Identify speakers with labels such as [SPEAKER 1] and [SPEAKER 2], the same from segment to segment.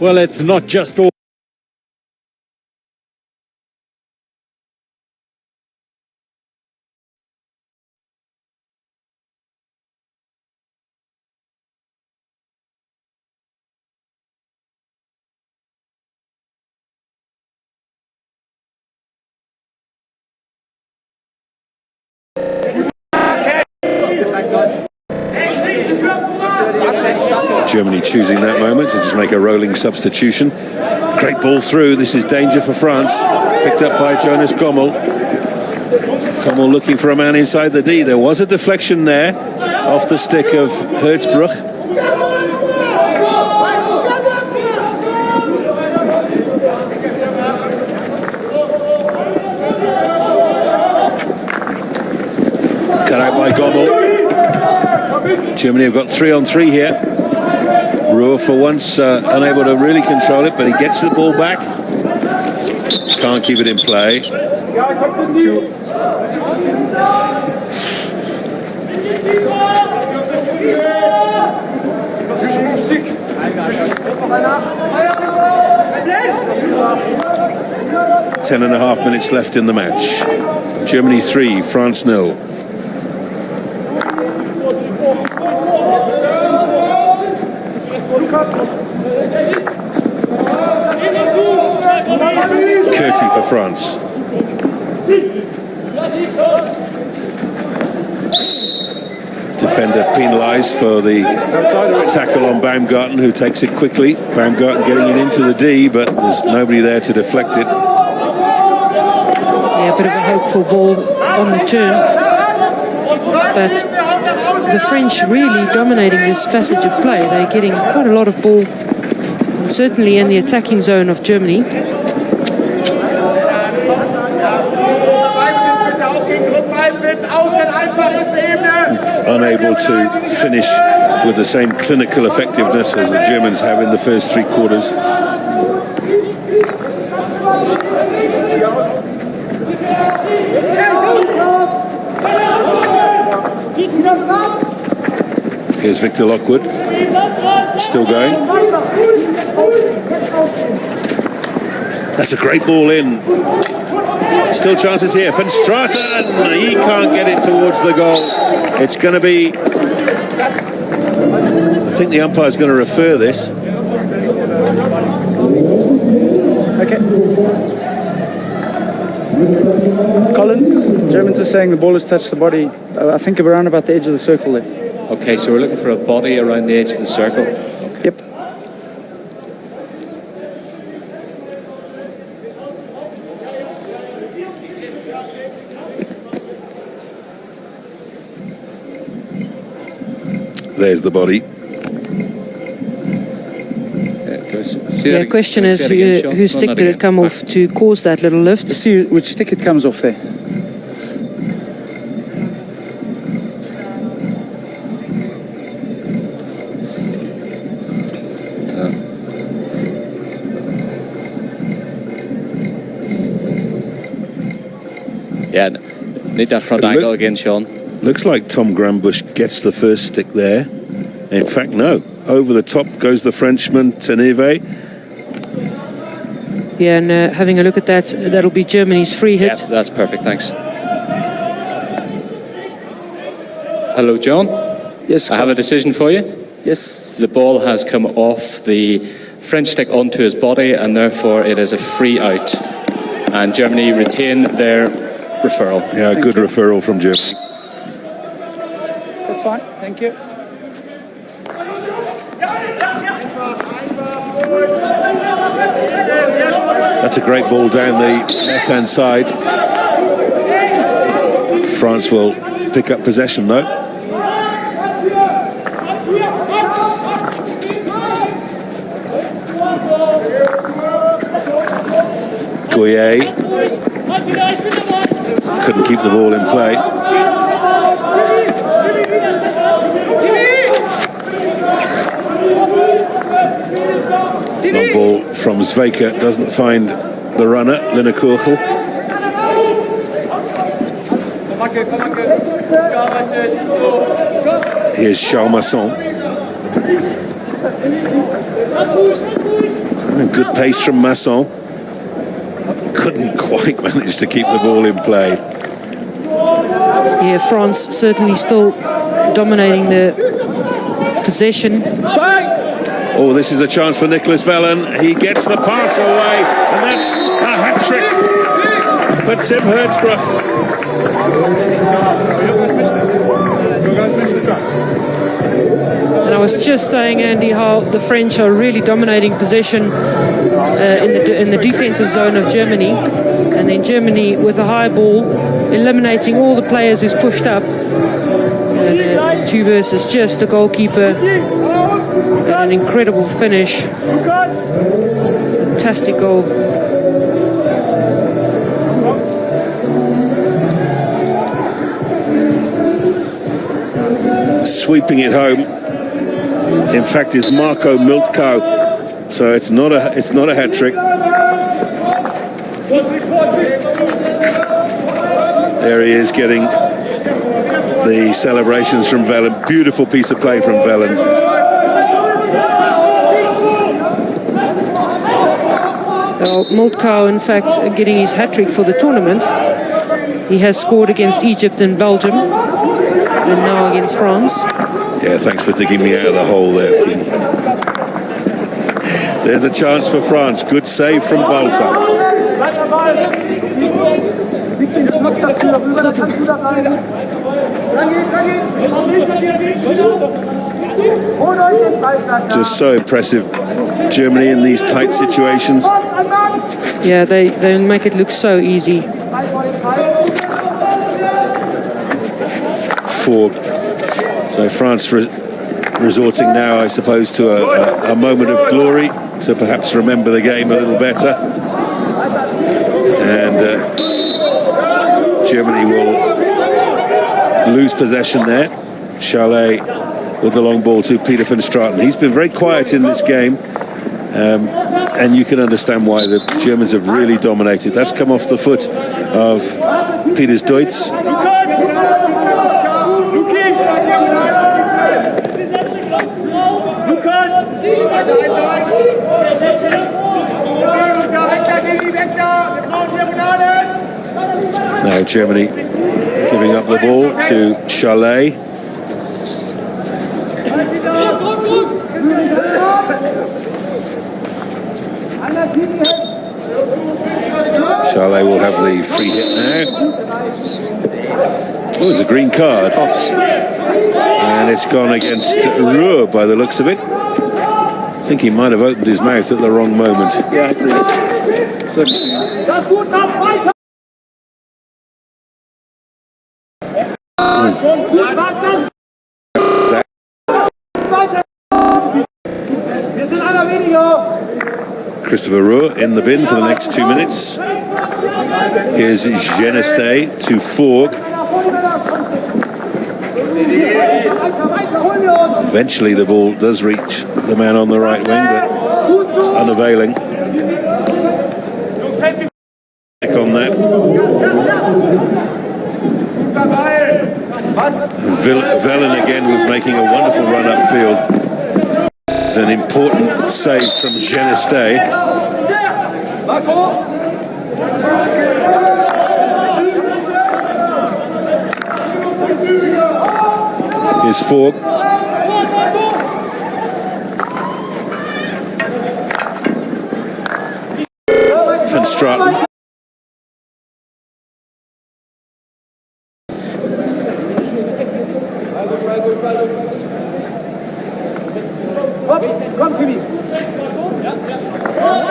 [SPEAKER 1] Well, it's not just all.
[SPEAKER 2] Germany choosing that moment to just make a rolling substitution. Great ball through. This is danger for France. Picked up by Jonas Gommel. Gommel looking for a man inside the D. There was a deflection there off the stick of Hertzbruch. Cut out by Gommel. Germany have got 3-on-3 here. Ruhr for once unable to really control it, but he gets the ball back. Can't keep it in play. Ten and a half minutes left in the match. Germany 3, France 0. Curti for France. Defender penalised for the tackle on Baumgarten, who takes it quickly. Baumgarten getting it into the D, but there's nobody there to deflect it.
[SPEAKER 3] Yeah, a bit of a hopeful ball on the turn. But the French really dominating this passage of play. They're getting quite a lot of ball, and certainly in the attacking zone of Germany.
[SPEAKER 2] Unable to finish with the same clinical effectiveness as the Germans have in the first three quarters. Here's Victor Lockwood, still going. That's a great ball in. Still chances here. Van Straten, he can't get it towards the goal. It's going to be... I think the umpire's going to refer this.
[SPEAKER 4] Okay. Colin, Germans are saying the ball has touched the body, I think around about the edge of the circle there.
[SPEAKER 5] Okay, so we're looking for a body around the edge of the circle.
[SPEAKER 4] Yep.
[SPEAKER 2] There's the body.
[SPEAKER 3] The question is whose stick did it come off to cause that little lift?
[SPEAKER 4] Let's see which stick it comes off there.
[SPEAKER 5] Yeah, need that front angle again, Sean.
[SPEAKER 2] Looks like Tom Grambusch gets the first stick there. In fact, no. Over the top goes the Frenchman, Teneve.
[SPEAKER 3] Yeah, and having a look at that, that'll be Germany's free hit.
[SPEAKER 5] Yeah, that's perfect, thanks. Hello, John.
[SPEAKER 4] Yes,
[SPEAKER 5] I have a decision for you.
[SPEAKER 4] Yes.
[SPEAKER 5] The ball has come off the French stick onto his body, and therefore it is a free out. And Germany retain their referral.
[SPEAKER 2] Yeah, good referral from Germany.
[SPEAKER 4] That's fine, thank you.
[SPEAKER 2] That's a great ball down the left-hand side. France will pick up possession, though. Goyer couldn't keep the ball in play. Long ball from Zveka, doesn't find the runner, Linnekurchel. Here's Charles Masson. Good pace from Masson. Couldn't quite manage to keep the ball in play.
[SPEAKER 3] Yeah, France certainly still dominating the possession.
[SPEAKER 2] Oh, this is a chance for Nicholas Vellen. He gets the pass away, and that's a hat-trick for Tim Hertzbruch.
[SPEAKER 3] And I was just saying, Andy, how the French are really dominating possession in the defensive zone of Germany. And then Germany, with a high ball, eliminating all the players who's pushed up. And 2 versus just the goalkeeper. And an incredible finish. Fantastic goal.
[SPEAKER 2] Sweeping it home, in fact, is Marco Miltko. So it's not a hat trick. There he is, getting the celebrations from Vellen. Beautiful piece of play from Vellen.
[SPEAKER 3] Well, Miltko, in fact, getting his hat trick for the tournament. He has scored against Egypt and Belgium, and now against France.
[SPEAKER 2] Yeah, thanks for digging me out of the hole there, Tim. There's a chance for France. Good save from Walter. Just so impressive, Germany in these tight situations.
[SPEAKER 3] Yeah, they make it look so easy.
[SPEAKER 2] So France resorting now, I suppose, to a moment of glory to perhaps remember the game a little better. And Germany will lose possession there. Charlet with the long ball to Peter van Straten. He's been very quiet in this game. And you can understand why. The Germans have really dominated. That's come off the foot of Peters Deutz. Now Germany giving up the ball to Charlet. Charlet will have the free hit now. Oh, it's a green card. And it's gone against Ruhr by the looks of it. I think he might have opened his mouth at the wrong moment.
[SPEAKER 4] Yeah, I agree.
[SPEAKER 2] Christopher Ruhr in the bin for the next 2 minutes. Here's Geneste to Forg. Eventually the ball does reach the man on the right wing, but it's unavailing. Back on that. Vellen again was making a wonderful run upfield. It's an important save from Geneste. Here's Forg. Van Straten.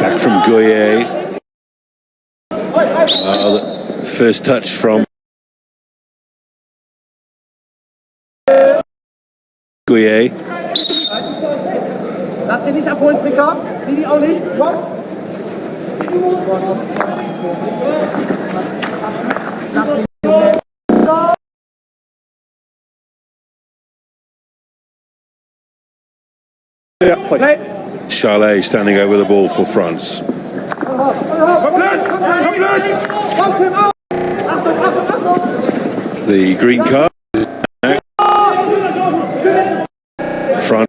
[SPEAKER 2] Back from Goyer. The first touch from Goyer.
[SPEAKER 1] Lass dich nicht abholen, Zwicker. Sieh die auch nicht. Komm.
[SPEAKER 2] Charlet standing over the ball for France. The green card is now. France.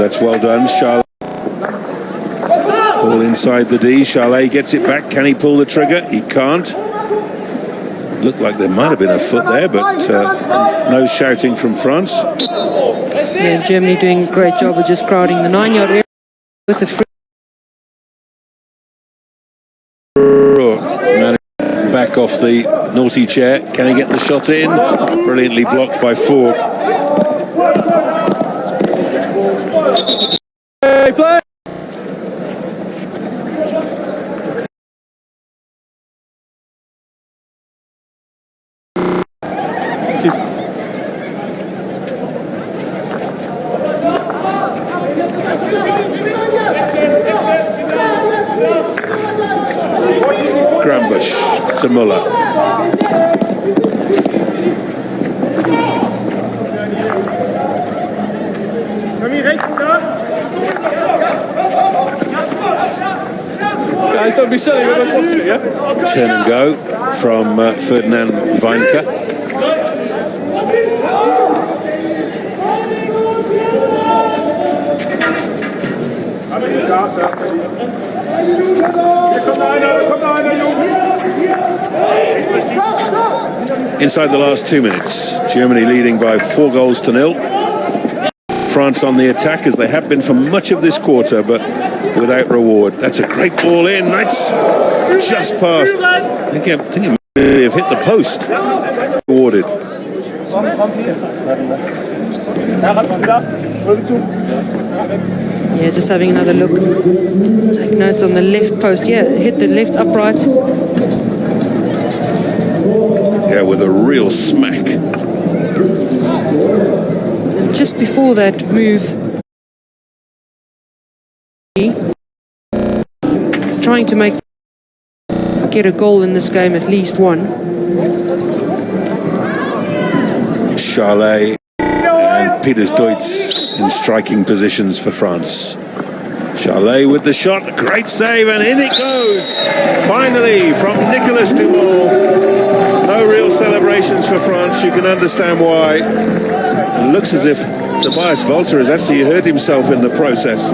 [SPEAKER 2] That's well done, Charlet. Ball inside the D. Charlet gets it back. Can he pull the trigger? He can't. Looked like there might have been a foot there, but no shouting from France.
[SPEAKER 3] Yeah, Germany doing a great job of just crowding the 9-yard area with the free.
[SPEAKER 2] Back off the naughty chair. Can he get the shot in? Brilliantly blocked by Fork.
[SPEAKER 1] Play.
[SPEAKER 2] Grambush to Muller.
[SPEAKER 1] Guys, don't be silly, we're both watching, yeah?
[SPEAKER 2] Turn and go from Ferdinand Weinke. Inside the last 2 minutes, Germany leading by 4 goals to 0. France on the attack as they have been for much of this quarter, but without reward. That's a great ball in. That's just past. I think it may have hit the post. Rewarded.
[SPEAKER 3] Yeah, just having another look. Take notes on the left post. Yeah, hit the left upright.
[SPEAKER 2] Yeah, with a real smack.
[SPEAKER 3] Just before that move, trying to get a goal in this game, at least one.
[SPEAKER 2] Charlet and Peters Deutz in striking positions for France. Charlet with the shot, great save, and in it goes. Finally, from Nicolas Dumont. No real celebrations for France. You can understand why. It looks as if Tobias Walter has actually hurt himself in the process.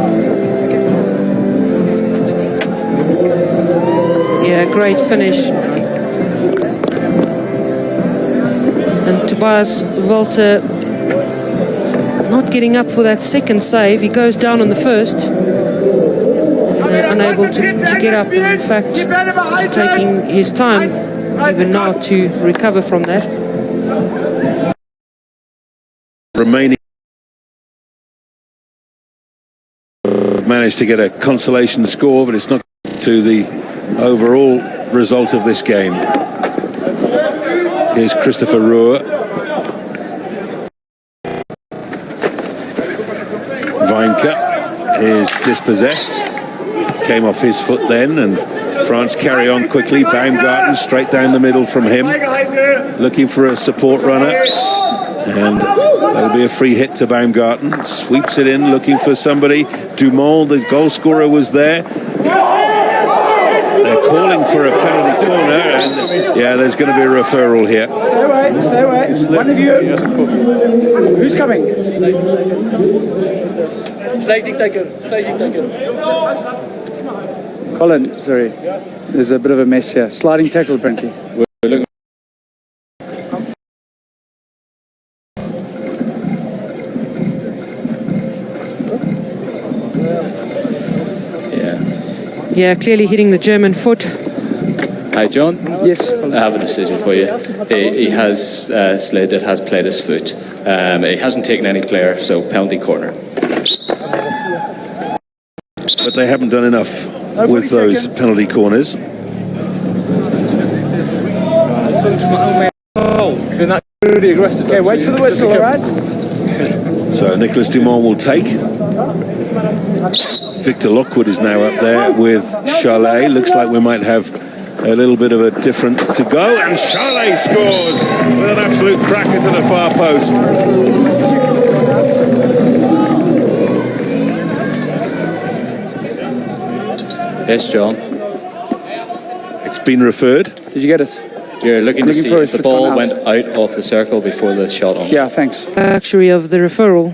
[SPEAKER 3] Yeah, great finish. And Tobias Walter not getting up for that second save. He goes down on the first. Unable to get up, and in fact taking his time even now to recover from that.
[SPEAKER 2] Remaining managed to get a consolation score, but it's not to the overall result of this game. Here's Christopher Rohr. Weinke is dispossessed. Came off his foot then, and France carry on quickly. Baumgarten straight down the middle from him, looking for a support runner, and that'll be a free hit to Baumgarten. Sweeps it in, looking for somebody. Dumont, the goal scorer, was there. They're calling for a penalty corner, and yeah, there's going to be a referral here.
[SPEAKER 4] Stay away. One of you. Who's coming? Colin, sorry. There's a bit of a mess here. Sliding tackle, apparently.
[SPEAKER 3] Yeah, clearly hitting the German foot.
[SPEAKER 5] Hi, John.
[SPEAKER 4] Yes.
[SPEAKER 5] I have a decision for you. He has slid, it has played his foot. He hasn't taken any player, so penalty corner.
[SPEAKER 2] But they haven't done enough with those penalty corners.
[SPEAKER 4] Okay, wait for the whistle, all right?
[SPEAKER 2] So Nicolas Dumont will take. Victor Lockwood is now up there with Charlet. Looks like we might have a little bit of a different to go, and Charlet scores with an absolute cracker to the far post.
[SPEAKER 5] Yes, John.
[SPEAKER 2] It's been referred.
[SPEAKER 4] Did you get it?
[SPEAKER 5] You're looking to see
[SPEAKER 4] for
[SPEAKER 5] if the
[SPEAKER 4] it's gone
[SPEAKER 5] ball
[SPEAKER 4] out.
[SPEAKER 5] went out of the circle before the shot on.
[SPEAKER 4] Yeah, thanks.
[SPEAKER 3] Luxury of the referral.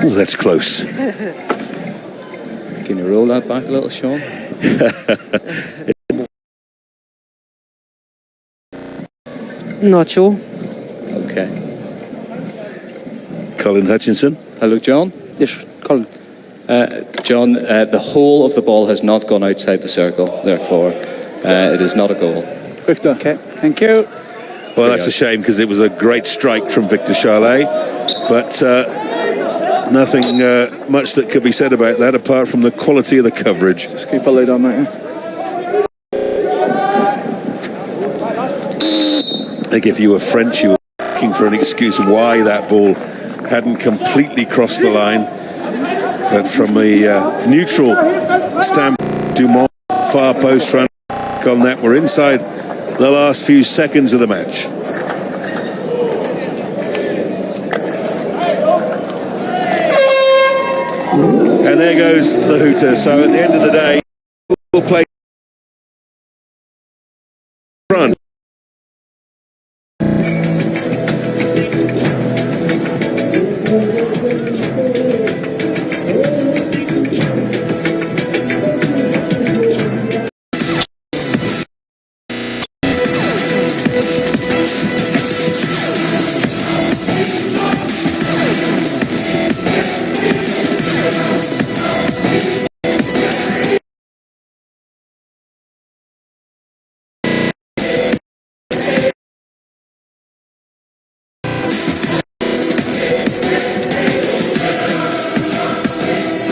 [SPEAKER 2] Oh, that's close.
[SPEAKER 5] Can you roll that back a little, Sean?
[SPEAKER 3] Not sure.
[SPEAKER 5] Okay.
[SPEAKER 2] Colin Hutchinson.
[SPEAKER 5] Hello, John.
[SPEAKER 4] Yes, Colin.
[SPEAKER 5] John, the whole of the ball has not gone outside the circle, therefore it is not a goal.
[SPEAKER 4] Victor. Okay, thank you.
[SPEAKER 2] Well, that's a shame because it was a great strike from Victor Charlet, but nothing much that could be said about that apart from the quality of the coverage.
[SPEAKER 4] Just keep a lid on that, yeah.
[SPEAKER 2] I think if you were French, you were looking for an excuse why that ball hadn't completely crossed the line. But from a neutral standpoint, Dumont, far post trying to work on that. We're inside the last few seconds of the match. And there goes the hooter. So at the end of the day, we'll play front.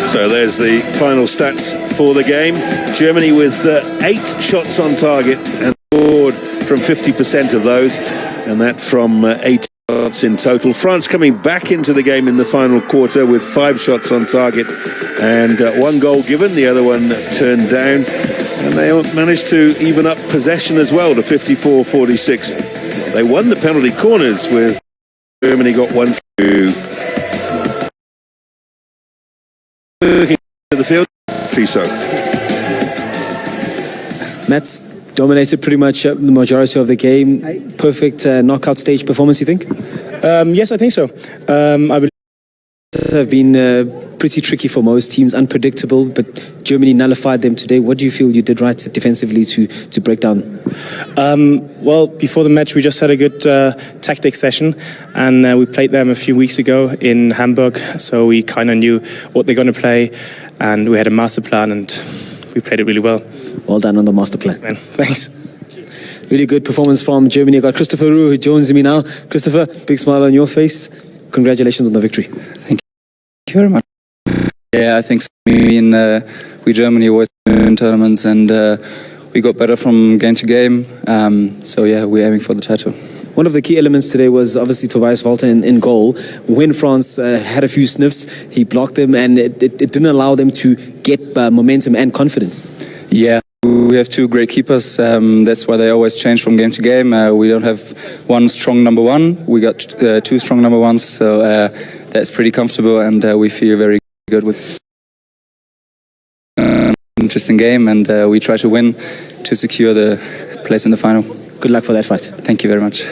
[SPEAKER 2] So there's the final stats for the game. Germany with 8 shots on target and scored from 50% of those, and that from 8 shots in total. France coming back into the game in the final quarter with 5 shots on target and 1 goal given, the other one turned down, and they managed to even up possession as well to 54-46. They won the penalty corners with Germany got 1-2. Looking to the field, Fiso.
[SPEAKER 6] Mets dominated pretty much the majority of the game. Perfect knockout stage performance, you think?
[SPEAKER 7] Yes, I think so. I believe
[SPEAKER 6] Have been pretty tricky for most teams, unpredictable, but Germany nullified them today. What do you feel you did right defensively to break down?
[SPEAKER 7] well, before the match, we just had a good tactic session, and we played them a few weeks ago in Hamburg, so we kind of knew what they're going to play, and we had a master plan, and we played it really well.
[SPEAKER 6] Well done on the master plan.
[SPEAKER 7] Man, thanks.
[SPEAKER 6] Really good performance from Germany. I got Christopher Roux, who joins me now. Christopher, big smile on your face. Congratulations on the victory.
[SPEAKER 8] Thank you very much. Yeah, I think so. We Germany always win tournaments, and we got better from game to game. So yeah, we're aiming for the title.
[SPEAKER 6] One of the key elements today was obviously Tobias Walter in goal. When France had a few sniffs, he blocked them, and it didn't allow them to get momentum and confidence.
[SPEAKER 8] Yeah, we have two great keepers. That's why they always change from game to game. We don't have one strong number one. We got two strong number ones, so that's pretty comfortable, and we feel very good with interesting game, and we try to win to secure the place in the final.
[SPEAKER 6] Good luck for that fight.
[SPEAKER 8] Thank you very much.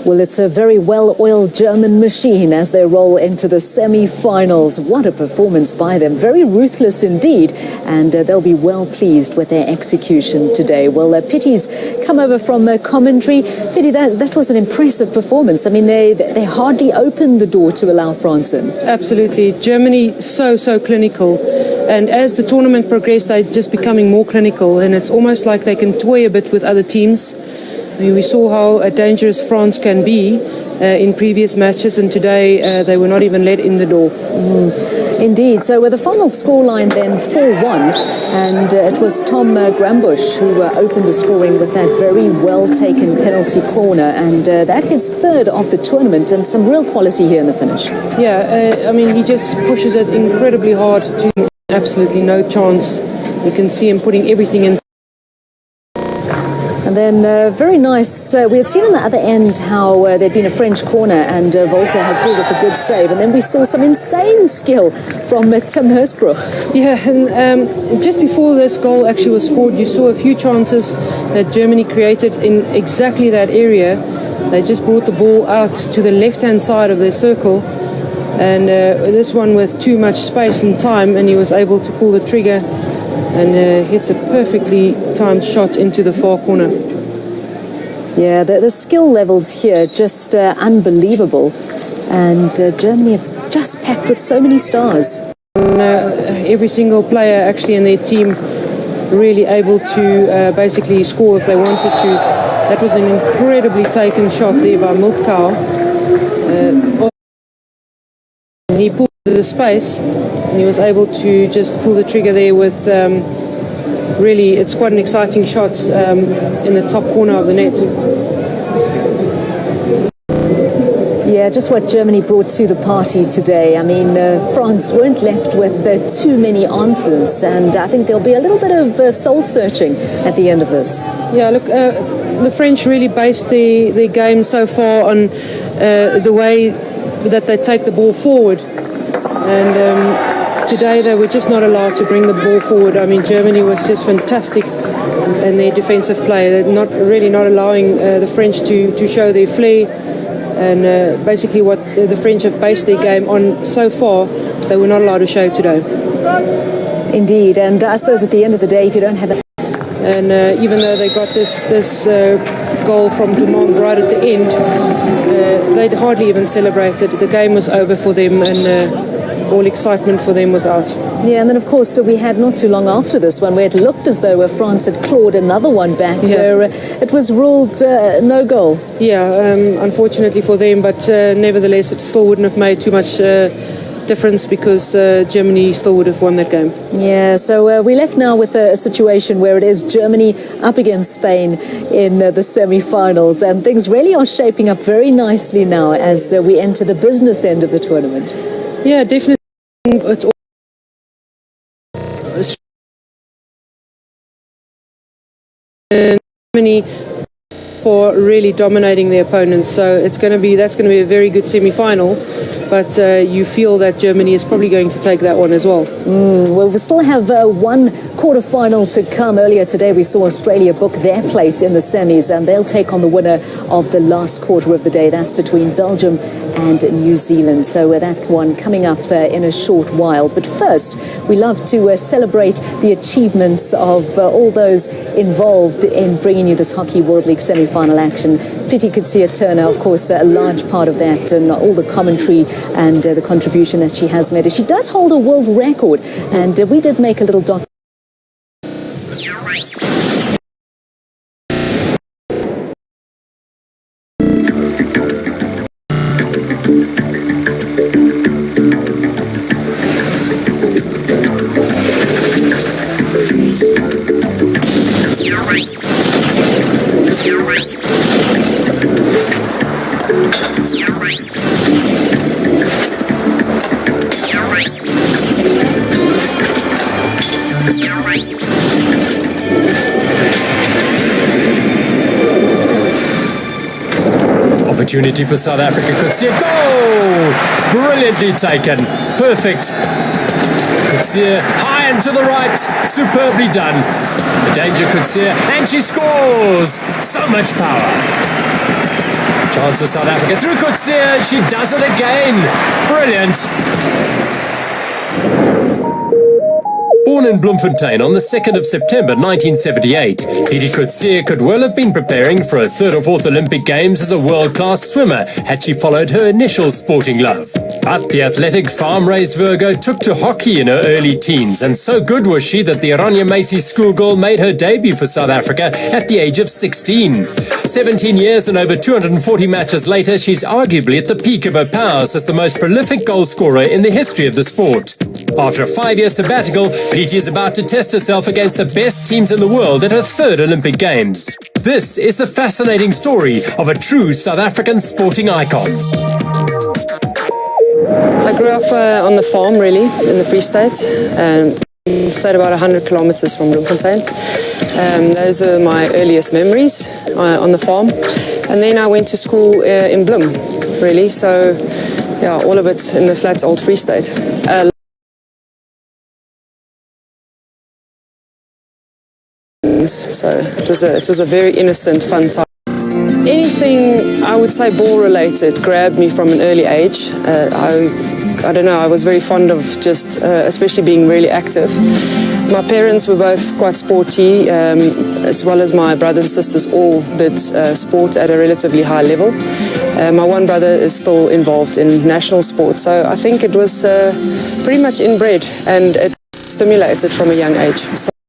[SPEAKER 9] Well, it's a very well-oiled German machine as they roll into the semi-finals. What a performance by them. Very ruthless indeed, and they'll be well pleased with their execution today. Well, Pitty's come over from commentary. Pitty, that was an impressive performance. I mean, they hardly opened the door to allow France in.
[SPEAKER 3] Absolutely. Germany so clinical. And as the tournament progressed, they're just becoming more clinical, and it's almost like they can toy a bit with other teams. I mean, we saw how dangerous France can be in previous matches, and today they were not even let in the door.
[SPEAKER 9] Indeed. So with the final scoreline then 4-1, and it was Tom Grambusch who opened the scoring with that very well-taken penalty corner, and that is third of the tournament, and some real quality here in the finish.
[SPEAKER 3] Yeah, I mean, he just pushes it incredibly hard to absolutely no chance. You can see him putting everything in.
[SPEAKER 9] And then very nice, we had seen on the other end how there'd been a French corner, and Volta had pulled up a good save, and then we saw some insane skill from Tim Hurstbrook.
[SPEAKER 3] Yeah, and just before this goal actually was scored, you saw a few chances that Germany created in exactly that area. They just brought the ball out to the left-hand side of their circle, And this one with too much space and time, and he was able to pull the trigger and hits a perfectly timed shot into the far corner.
[SPEAKER 9] Yeah, the skill levels here just unbelievable. And Germany have just packed with so many stars.
[SPEAKER 3] Every single player actually in their team really able to basically score if they wanted to. That was an incredibly taken shot there by Milkau. He pulled the space and he was able to just pull the trigger there with really, it's quite an exciting shot in the top corner of the net.
[SPEAKER 9] Yeah, just what Germany brought to the party today. I mean, France weren't left with too many answers, and I think there'll be a little bit of soul-searching at the end of this.
[SPEAKER 3] Yeah, look, the French really based their game so far on the way that they take the ball forward. And today they were just not allowed to bring the ball forward. I mean, Germany was just fantastic in their defensive play. They're not allowing the French to show their flair. And basically what the French have based their game on so far, they were not allowed to show today.
[SPEAKER 9] Indeed, and I suppose at the end of the day, if you don't have that...
[SPEAKER 3] And even though they got this goal from Dumont right at the end, they'd hardly even celebrated. The game was over for them, and all excitement for them was out.
[SPEAKER 9] Yeah, and then of course we had not too long after this one where it looked as though France had clawed another one back, where it was ruled no goal.
[SPEAKER 3] Yeah, unfortunately for them, but nevertheless it still wouldn't have made too much difference because Germany still would have won that game.
[SPEAKER 9] Yeah, so we left now with a situation where it is Germany up against Spain in the semi-finals, and things really are shaping up very nicely now as we enter the business end of the tournament.
[SPEAKER 3] Yeah, definitely. It's all Germany for really dominating their opponents, so that's going to be a very good semi-final. But you feel that Germany is probably going to take that one as well.
[SPEAKER 9] Well, we still have one quarter-final to come. Earlier today, we saw Australia book their place in the semis, and they'll take on the winner of the last quarter of the day. That's between Belgium and New Zealand. So that one coming up in a short while. But first, we love to celebrate the achievements of all those involved in bringing you this Hockey World League semi-final action. Pretty Coetzee Turner, of course, a large part of that, and all the commentary and the contribution that she has made. She does hold a world record, and we did make a little documentary.
[SPEAKER 10] Opportunity for South Africa. Coetzee, goal! Brilliantly taken. Perfect. Coetzee high and to the right. Superbly done. A danger, Coetzee, and she scores! So much power. Chance for South Africa through Coetzee. She does it again. Brilliant. Born in Bloemfontein on the 2nd of September 1978, Petey Coetzee could well have been preparing for her third or fourth Olympic Games as a world-class swimmer had she followed her initial sporting love. But the athletic farm-raised Virgo took to hockey in her early teens, and so good was she that the Oranje Meisie schoolgirl made her debut for South Africa at the age of 16. 17 years and over 240 matches later, she's arguably at the peak of her powers as the most prolific goal scorer in the history of the sport. After a 5-year sabbatical, Petey is about to test herself against the best teams in the world at her third Olympic Games. This is the fascinating story of a true South African sporting icon.
[SPEAKER 3] I grew up on the farm, really, in the Free State. Stayed about 100 kilometers from Bloemfontein. Those are my earliest memories on the farm. And then I went to school in Bloem, really. So, yeah, all of it in the flat old Free State. So it was a very innocent, fun time. Anything, I would say, ball-related grabbed me from an early age. I
[SPEAKER 11] I don't know, I was very fond of just, especially being really active. My parents were both quite sporty, as well as my brothers and sisters all did sport at a relatively high level. My one brother is still involved in national sport, so I think it was pretty much inbred and it stimulated from a young age. So